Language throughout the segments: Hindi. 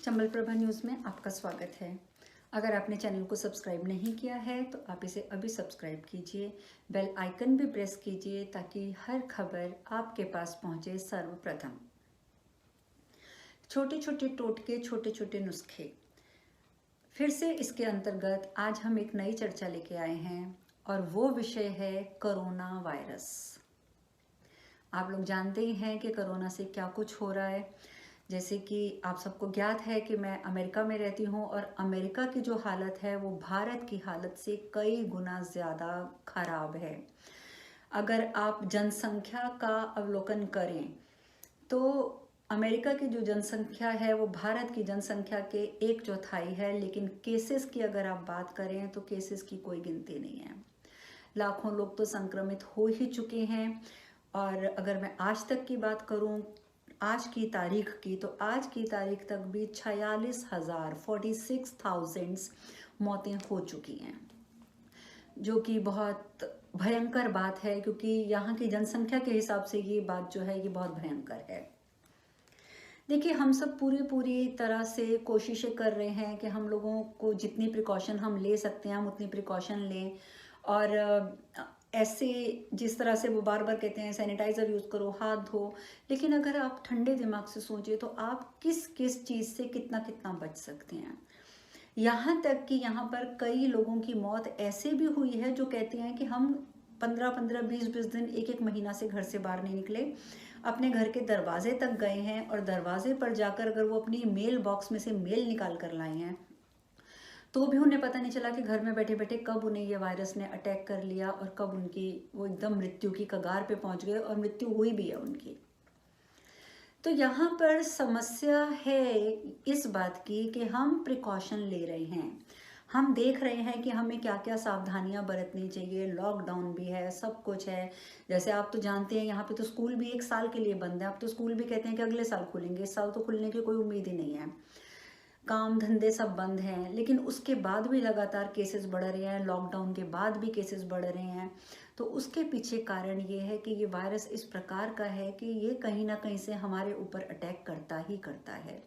चंबल प्रभा न्यूज़ में आपका स्वागत है। अगर आपने चैनल को सब्सक्राइब नहीं किया है तो आप इसे अभी सब्सक्राइब कीजिए, बेल आइकन भी प्रेस कीजिए ताकि हर खबर आपके पास पहुंचे सर्वप्रथम। छोटे छोटे टोटके, छोटे छोटे नुस्खे। फिर से इसके अंतर्गत आज हम एक नई चर्चा लेके आए हैं और वो विषय है कोरोना वायरस। आप लोग जानते ही हैं कि कोरोना से क्या कुछ हो रहा है। जैसे कि आप सबको ज्ञात है कि मैं अमेरिका में रहती हूँ और अमेरिका की जो हालत है वो भारत की हालत से कई गुना ज़्यादा खराब है। अगर आप जनसंख्या का अवलोकन करें तो अमेरिका की जो जनसंख्या है वो भारत की जनसंख्या के 1/4 है, लेकिन केसेस की अगर आप बात करें तो केसेस की कोई गिनती नहीं है। लाखों लोग तो संक्रमित हो ही चुके हैं। और अगर मैं आज तक की बात करूं, आज की तारीख की, तो आज की तारीख तक भी 46,000 मौतें हो चुकी हैं, जो कि बहुत भयंकर बात है, क्योंकि यहाँ की जनसंख्या के हिसाब से ये बात जो है ये बहुत भयंकर है। देखिए, हम सब पूरी तरह से कोशिशें कर रहे हैं कि हम लोगों को जितनी प्रिकॉशन हम ले सकते हैं हम उतनी प्रिकॉशन लें। और ऐसे जिस तरह से वो बार बार कहते हैं सैनिटाइज़र यूज़ करो, हाथ धो, लेकिन अगर आप ठंडे दिमाग से सोचिए तो आप किस किस चीज़ से कितना कितना बच सकते हैं। यहाँ तक कि यहाँ पर कई लोगों की मौत ऐसे भी हुई है जो कहते हैं कि हम 15-15, 20-20 दिन, एक एक महीना से घर से बाहर नहीं निकले, अपने घर के दरवाजे तक गए हैं और दरवाजे पर जाकर अगर वो अपनी मेल बॉक्स में से मेल निकाल कर लाए हैं तो भी उन्हें पता नहीं चला कि घर में बैठे बैठे कब उन्हें ये वायरस ने अटैक कर लिया और कब उनकी वो एकदम मृत्यु की कगार पे पहुंच गए और मृत्यु हुई भी है उनकी। तो यहाँ पर समस्या है इस बात की कि हम प्रिकॉशन ले रहे हैं, हम देख रहे हैं कि हमें क्या क्या सावधानियां बरतनी चाहिए। लॉकडाउन भी है, सब कुछ है। जैसे आप तो जानते हैं यहाँ पे तो स्कूल भी 1 साल के लिए बंद है। अब तो स्कूल भी कहते हैं कि अगले साल खुलेंगे, इस साल तो खुलने की कोई उम्मीद ही नहीं है। काम धंधे सब बंद हैं, लेकिन उसके बाद भी लगातार केसेस बढ़ रहे हैं, लॉकडाउन के बाद भी केसेस बढ़ रहे हैं। तो उसके पीछे कारण ये है कि ये वायरस इस प्रकार का है कि ये कहीं ना कहीं से हमारे ऊपर अटैक करता ही करता है।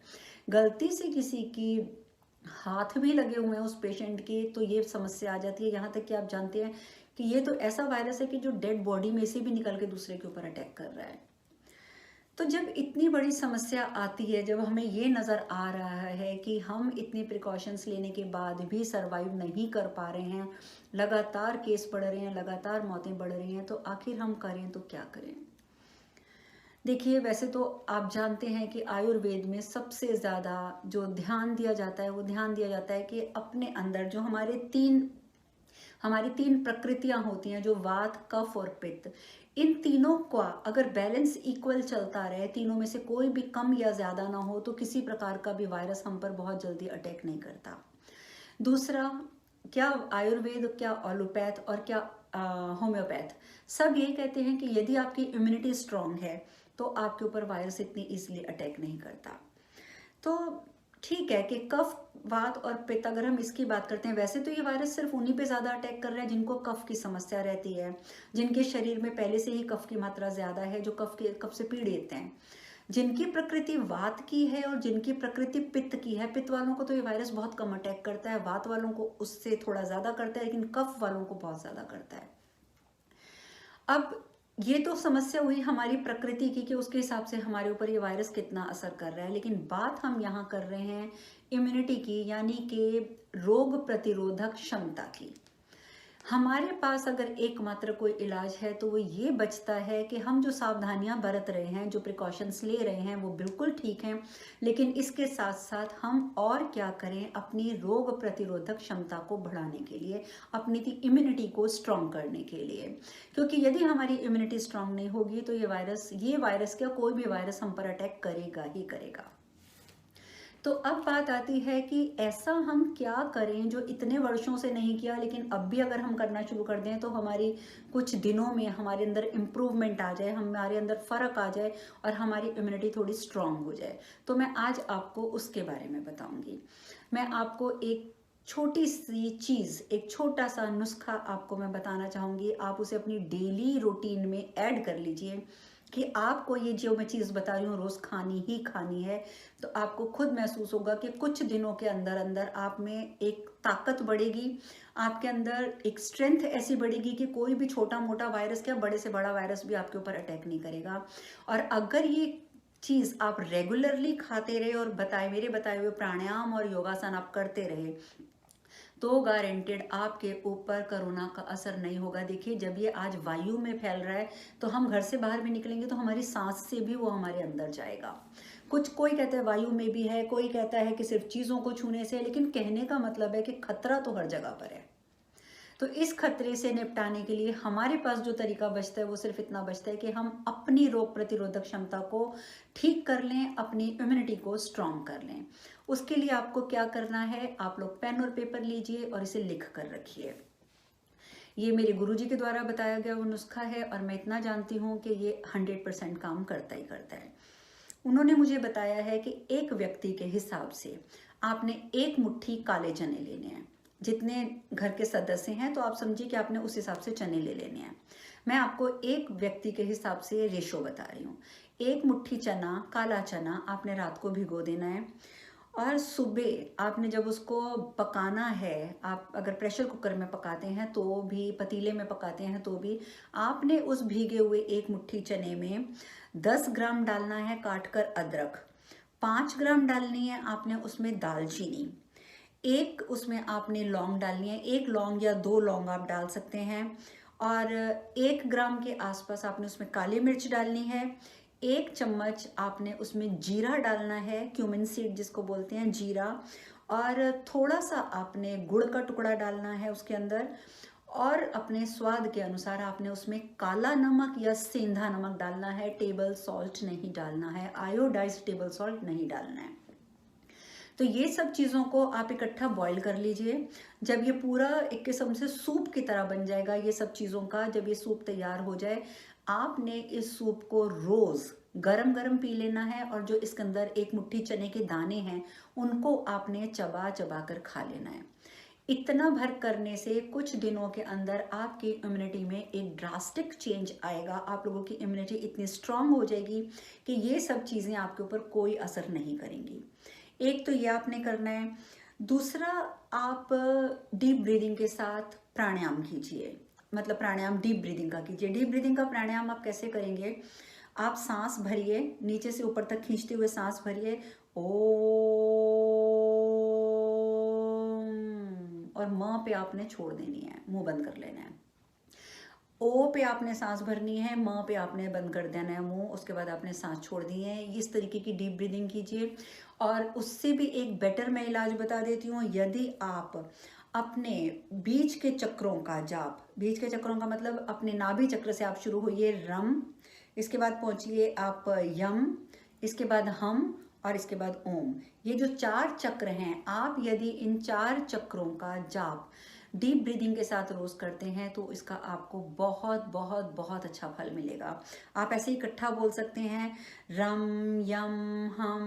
गलती से किसी की हाथ भी लगे हुए हैं उस पेशेंट के तो ये समस्या आ जाती है। यहाँ तक कि आप जानते हैं कि ये तो ऐसा वायरस है कि जो डेड बॉडी में से भी निकल के दूसरे के ऊपर अटैक कर रहा है। तो जब इतनी बड़ी समस्या आती है, जब हमें ये नज़र आ रहा है कि हम इतनी प्रिकॉशंस लेने के बाद भी सरवाइव नहीं कर पा रहे हैं, लगातार केस बढ़ रहे हैं, लगातार मौतें बढ़ रही हैं, तो आखिर हम करें तो क्या करें। देखिए, वैसे तो आप जानते हैं कि आयुर्वेद में सबसे ज़्यादा जो ध्यान दिया जाता है वो ध्यान दिया जाता है कि अपने अंदर जो हमारी तीन प्रकृतियां होती हैं, जो वात, कफ और पित्त, इन तीनों का अगर बैलेंस इक्वल चलता रहे, तीनों में से कोई भी कम या ज्यादा ना हो, तो किसी प्रकार का भी वायरस हम पर बहुत जल्दी अटैक नहीं करता। दूसरा, क्या आयुर्वेद, क्या एलोपैथ और क्या होम्योपैथ, सब ये कहते हैं कि यदि आपकी इम्यूनिटी स्ट्रांग है तो आपके ऊपर वायरस इतनी इजीली अटैक नहीं करता। तो ठीक है कि कफ, वात और पित्त, अगर हम इसकी बात करते हैं, वैसे तो ये वायरस सिर्फ उन्हीं पे ज़्यादा अटैक कर रहा है जिनको कफ की समस्या रहती है, जिनके शरीर में पहले से ही कफ की मात्रा ज़्यादा है, जो कफ से पीड़ित हैं। जिनकी प्रकृति वात की है और जिनकी प्रकृति पित्त की है, पित्त वालों को तो ये वायरस बहुत कम अटैक करता है, वात वालों को उससे थोड़ा ज़्यादा करता है, लेकिन कफ वालों को बहुत ज़्यादा करता है। अब ये तो समस्या हुई हमारी प्रकृति की कि उसके हिसाब से हमारे ऊपर ये वायरस कितना असर कर रहा है, लेकिन बात हम यहाँ कर रहे हैं इम्यूनिटी की, यानी कि रोग प्रतिरोधक क्षमता की। हमारे पास अगर एकमात्र कोई इलाज है तो वो ये बचता है कि हम जो सावधानियां बरत रहे हैं, जो प्रिकॉशंस ले रहे हैं, वो बिल्कुल ठीक हैं, लेकिन इसके साथ साथ हम और क्या करें अपनी रोग प्रतिरोधक क्षमता को बढ़ाने के लिए, अपनी इम्यूनिटी को स्ट्रांग करने के लिए। क्योंकि यदि हमारी इम्यूनिटी स्ट्रांग नहीं होगी तो ये वायरस क्या, कोई भी वायरस हम पर अटैक करेगा ही करेगा। तो अब बात आती है कि ऐसा हम क्या करें जो इतने वर्षों से नहीं किया, लेकिन अब भी अगर हम करना शुरू कर दें तो हमारी कुछ दिनों में हमारे अंदर इम्प्रूवमेंट आ जाए, हमारे अंदर फ़र्क आ जाए और हमारी इम्यूनिटी थोड़ी स्ट्रांग हो जाए। तो मैं आज आपको उसके बारे में बताऊंगी। मैं आपको एक छोटी सी चीज़, एक छोटा सा नुस्खा आपको मैं बताना चाहूँगी। आप उसे अपनी डेली रूटीन में ऐड कर लीजिए। कि आपको ये जो मैं चीज़ बता रही हूँ रोज़ खानी ही खानी है, तो आपको खुद महसूस होगा कि कुछ दिनों के अंदर अंदर आप में एक ताकत बढ़ेगी, आपके अंदर एक स्ट्रेंथ ऐसी बढ़ेगी कि कोई भी छोटा मोटा वायरस, क्या बड़े से बड़ा वायरस भी आपके ऊपर अटैक नहीं करेगा। और अगर ये चीज़ आप रेगुलरली खाते रहे और मेरे बताए हुए प्राणायाम और योगासन आप करते रहे, तो गारंटेड आपके ऊपर कोरोना का असर नहीं होगा। देखिए, जब ये आज वायु में फैल रहा है, तो हम घर से बाहर भी निकलेंगे तो हमारी सांस से भी वो हमारे अंदर जाएगा। कोई कहता है वायु में भी है, कोई कहता है कि सिर्फ चीज़ों को छूने से है, लेकिन कहने का मतलब है कि खतरा तो हर जगह पर है। तो इस खतरे से निपटाने के लिए हमारे पास जो तरीका बचता है वो सिर्फ इतना बचता है कि हम अपनी रोग प्रतिरोधक क्षमता को ठीक कर लें, अपनी इम्यूनिटी को स्ट्रॉन्ग कर लें। उसके लिए आपको क्या करना है, आप लोग पेन और पेपर लीजिए और इसे लिख कर रखिए। ये मेरे गुरुजी के द्वारा बताया गया वो नुस्खा है और मैं इतना जानती हूँ कि ये 100% काम करता ही करता है। उन्होंने मुझे बताया है कि एक व्यक्ति के हिसाब से आपने एक मुट्ठी काले चने लेने हैं। जितने घर के सदस्य हैं तो आप समझिए कि आपने उस हिसाब से चने ले लेने हैं। मैं आपको एक व्यक्ति के हिसाब से रेशो बता रही हूँ। एक मुट्ठी चना, काला चना आपने रात को भिगो देना है और सुबह आपने जब उसको पकाना है, आप अगर प्रेशर कुकर में पकाते हैं तो भी, पतीले में पकाते हैं तो भी, आपने उस भीगे हुए एक मुट्ठी चने में 10 ग्राम डालना है काट कर अदरक, 5 ग्राम डालनी है आपने उसमें दालचीनी, एक उसमें आपने लौंग डालनी है, एक लौंग या 2 लौंग आप डाल सकते हैं, और 1 ग्राम के आसपास आपने उसमें काली मिर्च डालनी है, 1 चम्मच आपने उसमें जीरा डालना है, क्यूमिन सीड जिसको बोलते हैं जीरा, और थोड़ा सा आपने गुड़ का टुकड़ा डालना है उसके अंदर, और अपने स्वाद के अनुसार आपने उसमें काला नमक या सेंधा नमक डालना है। टेबल सॉल्ट नहीं डालना है, आयोडाइज्ड टेबल सॉल्ट नहीं डालना है। तो ये सब चीज़ों को आप इकट्ठा बॉईल कर लीजिए। जब ये पूरा एक किस्म से सूप की तरह बन जाएगा ये सब चीज़ों का, जब ये सूप तैयार हो जाए, आपने इस सूप को रोज़ गरम गरम पी लेना है, और जो इसके अंदर एक मुट्ठी चने के दाने हैं उनको आपने चबा चबा कर खा लेना है। इतना भर करने से कुछ दिनों के अंदर आपकी इम्यूनिटी में एक ड्रास्टिक चेंज आएगा। आप लोगों की इम्यूनिटी इतनी स्ट्रांग हो जाएगी कि ये सब चीज़ें आपके ऊपर कोई असर नहीं करेंगी। एक तो ये आपने करना है। दूसरा, आप डीप ब्रीदिंग के साथ प्राणायाम कीजिए, मतलब प्राणायाम डीप ब्रीदिंग का कीजिए। डीप ब्रीदिंग का प्राणायाम आप कैसे करेंगे, आप सांस भरिए, नीचे से ऊपर तक खींचते हुए सांस भरिए, ओम, और म पे आपने छोड़ देनी है, मुंह बंद कर लेना है। ओ पे आपने सांस भरनी है, म पे आपने बंद कर देना है मुंह, उसके बाद आपने सांस छोड़ दी है। इस तरीके की डीप ब्रीदिंग कीजिए। और उससे भी एक बेटर मैं इलाज बता देती हूँ। यदि आप अपने बीच के चक्रों का जाप, बीच के चक्रों का मतलब अपने नाभि चक्र से आप शुरू होइए रम, इसके बाद पहुँचिए आप यम, इसके बाद हम, और इसके बाद ओम। ये जो 4 चक्र हैं, आप यदि इन 4 चक्रों का जाप डीप ब्रीदिंग के साथ रोज करते हैं तो इसका आपको बहुत बहुत बहुत अच्छा फल मिलेगा। आप ऐसे ही इकट्ठा बोल सकते हैं, रम यम हम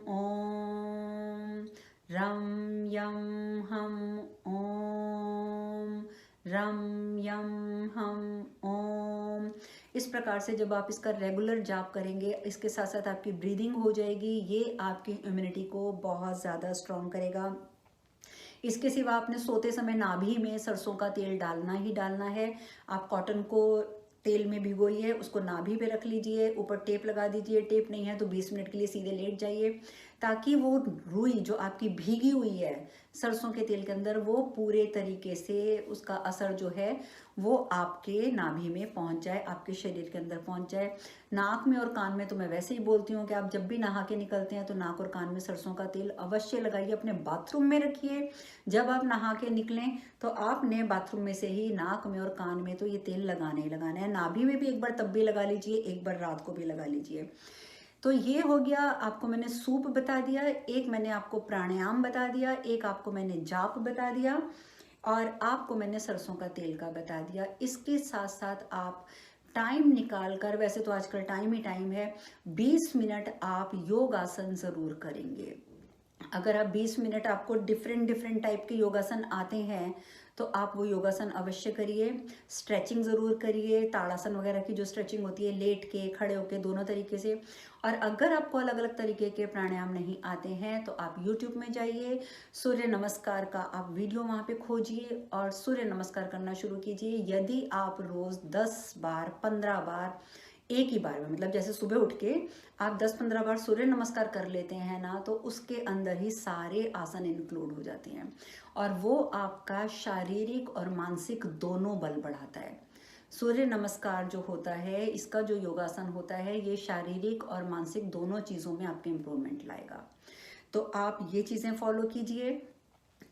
ओम, रम यम हम ओम, रम यम हम ओम। इस प्रकार से जब आप इसका रेगुलर जाप करेंगे, इसके साथ साथ आपकी ब्रीदिंग हो जाएगी, ये आपकी इम्यूनिटी को बहुत ज़्यादा स्ट्रॉन्ग करेगा। इसके सिवा आपने सोते समय नाभि में सरसों का तेल डालना ही डालना है। आप कॉटन को तेल में भिगोइए, उसको नाभि पे रख लीजिए, ऊपर टेप लगा दीजिए, टेप नहीं है तो 20 मिनट के लिए सीधे लेट जाइए, ताकि वो रुई जो आपकी भीगी हुई है सरसों के तेल के अंदर, वो पूरे तरीके से उसका असर जो है वो आपके नाभि में पहुंच जाए, आपके शरीर के अंदर पहुंच जाए। नाक में और कान में तो मैं वैसे ही बोलती हूँ कि आप जब भी नहा के निकलते हैं तो नाक और कान में सरसों का तेल अवश्य लगाइए, अपने बाथरूम में रखिए। जब आप नहा के निकलें तो आपने बाथरूम में से ही नाक में और कान में तो ये तेल लगाना ही लगाना है। नाभि में भी एक बार तब भी लगा लीजिए, एक बार रात को भी लगा लीजिए। तो ये हो गया, आपको मैंने सूप बता दिया, एक मैंने आपको प्राणायाम बता दिया, एक आपको मैंने जाप बता दिया, और आपको मैंने सरसों का तेल का बता दिया। इसके साथ साथ आप टाइम निकाल कर, वैसे तो आजकल टाइम ही टाइम है, 20 मिनट आप योगासन ज़रूर करेंगे। अगर आप 20 मिनट, आपको डिफरेंट टाइप के योगासन आते हैं तो आप वो योगासन अवश्य करिए। स्ट्रेचिंग ज़रूर करिए, ताड़ासन वगैरह की जो स्ट्रेचिंग होती है, लेट के खड़े होके दोनों तरीके से। और अगर आपको अलग अलग तरीके के प्राणायाम नहीं आते हैं तो आप YouTube में जाइए, सूर्य नमस्कार का आप वीडियो वहाँ पे खोजिए और सूर्य नमस्कार करना शुरू कीजिए। यदि आप रोज़ 10 बार 15 बार एक ही बार में, मतलब जैसे सुबह उठ के आप 10-15 बार सूर्य नमस्कार कर लेते हैं ना, तो उसके अंदर ही सारे आसन इंक्लूड हो जाते हैं और वो आपका शारीरिक और मानसिक दोनों बल बढ़ाता है। सूर्य नमस्कार जो होता है, इसका जो योगासन होता है, ये शारीरिक और मानसिक दोनों चीज़ों में आपके इम्प्रूवमेंट लाएगा। तो आप ये चीज़ें फॉलो कीजिए।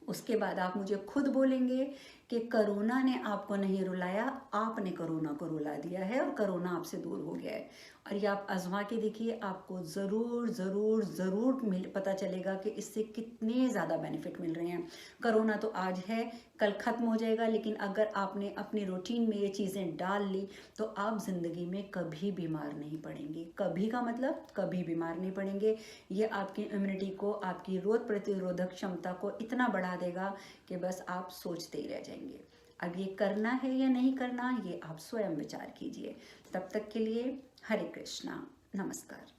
उसके बाद आप मुझे खुद बोलेंगे कि कोरोना ने आपको नहीं रुलाया, आपने कोरोना को रुला दिया है और कोरोना आपसे दूर हो गया है। और ये आप आजमा के देखिए, आपको ज़रूर ज़रूर ज़रूर पता चलेगा कि इससे कितने ज़्यादा बेनिफिट मिल रहे हैं। कोरोना तो आज है, कल ख़त्म हो जाएगा, लेकिन अगर आपने अपनी रूटीन में ये चीज़ें डाल ली तो आप ज़िंदगी में कभी बीमार नहीं पड़ेंगे। कभी का मतलब कभी बीमार नहीं पड़ेंगे। ये आपकी इम्यूनिटी को, आपकी रोग प्रतिरोधक क्षमता को इतना बढ़ा देगा कि बस आप सोचते ही रह जाएंगे। अब ये करना है या नहीं करना, ये आप स्वयं विचार कीजिए। तब तक के लिए हरे कृष्णा, नमस्कार।